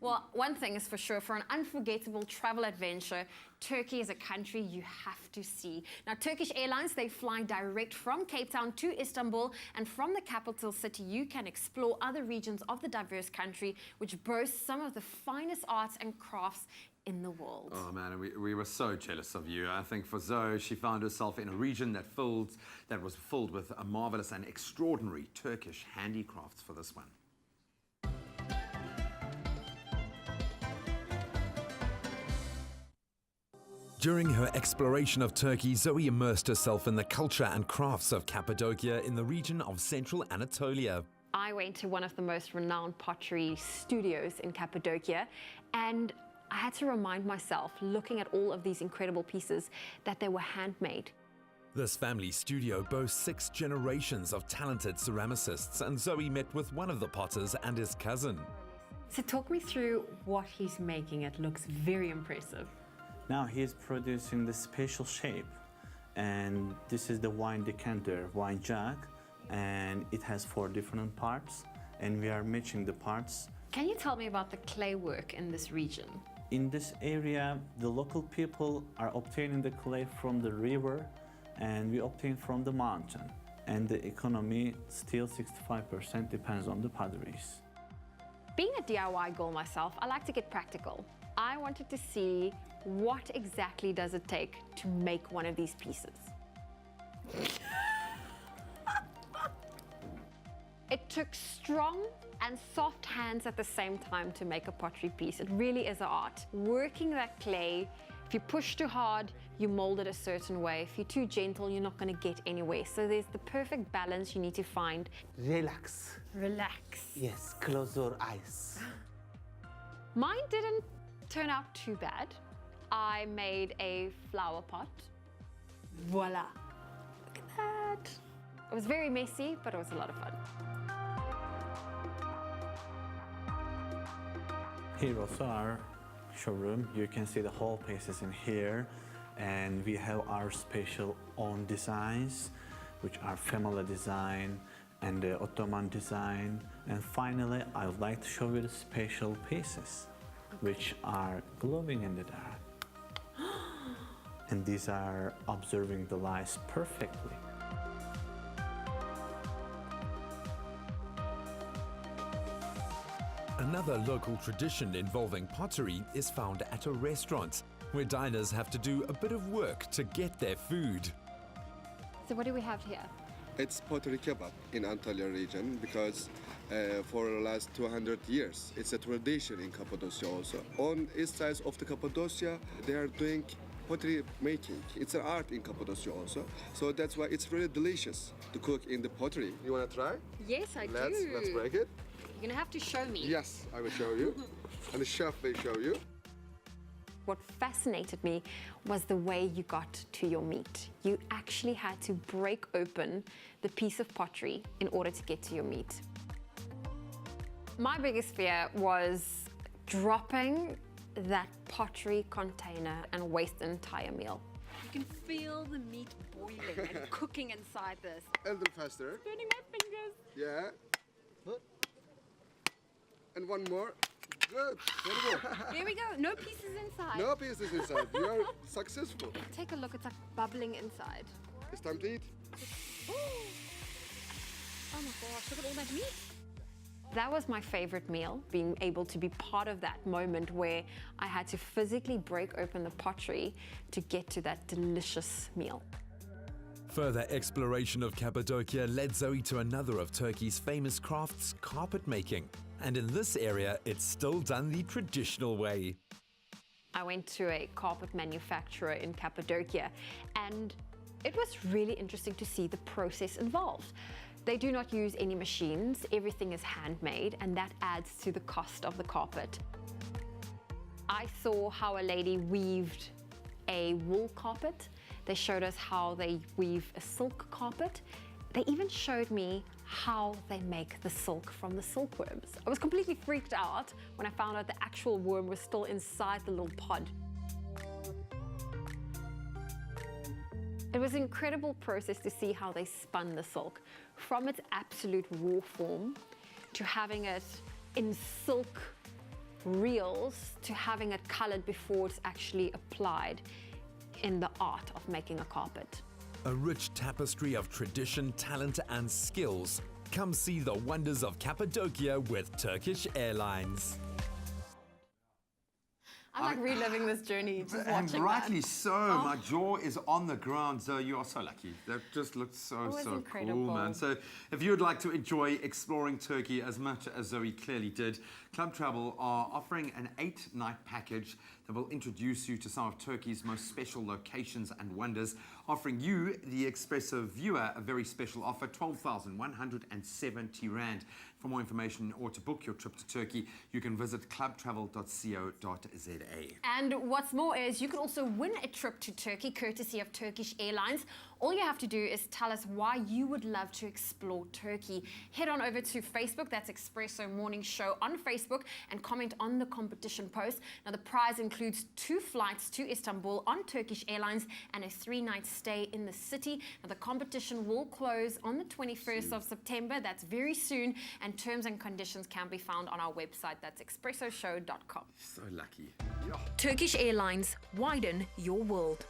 Well, one thing is for sure, for an unforgettable travel adventure, Turkey is a country you have to see. Now, Turkish Airlines, they fly direct from Cape Town to Istanbul, and from the capital city, you can explore other regions of the diverse country, which boasts some of the finest arts and crafts in the world. Oh man, we were so jealous of you. I think for Zoe, she found herself in a region that was filled with a marvelous and extraordinary Turkish handicrafts for this one. During her exploration of Turkey, Zoe immersed herself in the culture and crafts of Cappadocia in the region of central Anatolia. I went to one of the most renowned pottery studios in Cappadocia, and I had to remind myself, looking at all of these incredible pieces, that they were handmade. This family studio boasts 6 generations of talented ceramicists, and Zoe met with one of the potters and his cousin. So talk me through what he's making. It looks very impressive. Now he's producing the special shape, and this is the wine decanter, wine jug, and it has 4 different parts, and we are matching the parts. Can you tell me about the clay work in this region? In this area, the local people are obtaining the clay from the river, and we obtain from the mountain. And the economy, still 65% depends on the potteries. Being a DIY girl myself, I like to get practical. I wanted to see what exactly does it take to make one of these pieces. It took strong and soft hands at the same time to make a pottery piece. It really is an art. Working that clay, if you push too hard, you mold it a certain way. If you're too gentle, you're not going to get anywhere. So there's the perfect balance you need to find. Relax. Relax. Yes, close your eyes. Mine didn't turn out too bad. I made a flower pot. Voila. Look at that. It was very messy, but it was a lot of fun. Here also our showroom. You can see the whole pieces in here, and we have our special own designs, which are family design and the Ottoman design. And finally, I would like to show you the special pieces, which are glowing in the dark. And these are observing the lights perfectly. Another local tradition involving pottery is found at a restaurant, where diners have to do a bit of work to get their food. So what do we have here? It's pottery kebab in Antalya region because for the last 200 years, it's a tradition in Cappadocia also. On east side of the Cappadocia, they are doing pottery making. It's an art in Cappadocia also. So that's why it's really delicious to cook in the pottery. You want to try? Yes, I do. Let's break it. You're going to have to show me. Yes, I will show you. And the chef will show you. What fascinated me was the way you got to your meat. You actually had to break open the piece of pottery in order to get to your meat. My biggest fear was dropping that pottery container and waste an entire meal. You can feel the meat boiling and cooking inside this. A little faster. It's burning my fingers. Yeah. And one more. Good. There we go. There we go. No pieces inside. No pieces inside. You are successful. Take a look. It's like bubbling inside. It's time to eat. Oh my gosh, look at all that meat. That was my favorite meal, being able to be part of that moment where I had to physically break open the pottery to get to that delicious meal. Further exploration of Cappadocia led Zoe to another of Turkey's famous crafts, carpet making. And in this area, it's still done the traditional way. I went to a carpet manufacturer in Cappadocia, and it was really interesting to see the process involved. They do not use any machines, everything is handmade, and that adds to the cost of the carpet. I saw how a lady weaved a wool carpet. They showed us how they weave a silk carpet. They even showed me how they make the silk from the silkworms. I was completely freaked out when I found out the actual worm was still inside the little pod. It was an incredible process to see how they spun the silk from its absolute raw form to having it in silk reels to having it colored before it's actually applied in the art of making a carpet. A rich tapestry of tradition, talent and skills. Come see the wonders of Cappadocia with Turkish Airlines. I'm like reliving this journey, just watching And rightly that. so. My jaw is on the ground. Zoe, you are so lucky. That just looks so was cool, incredible. man. So if you would like to enjoy exploring Turkey as much as Zoe clearly did, Club Travel are offering an 8-night package that will introduce you to some of Turkey's most special locations and wonders, offering you, the Expresso viewer, a very special offer, 12,170 Rand. For more information or to book your trip to Turkey, you can visit clubtravel.co.za. And what's more is you can also win a trip to Turkey courtesy of Turkish Airlines. All you have to do is tell us why you would love to explore Turkey. Head on over to Facebook, that's Expresso Morning Show on Facebook, and comment on the competition post. Now the prize includes 2 flights to Istanbul on Turkish Airlines and a 3-night stay in the city. Now the competition will close on the 21st of September, that's very soon, and terms and conditions can be found on our website, that's expressoshow.com. So lucky. Turkish Airlines, widen your world.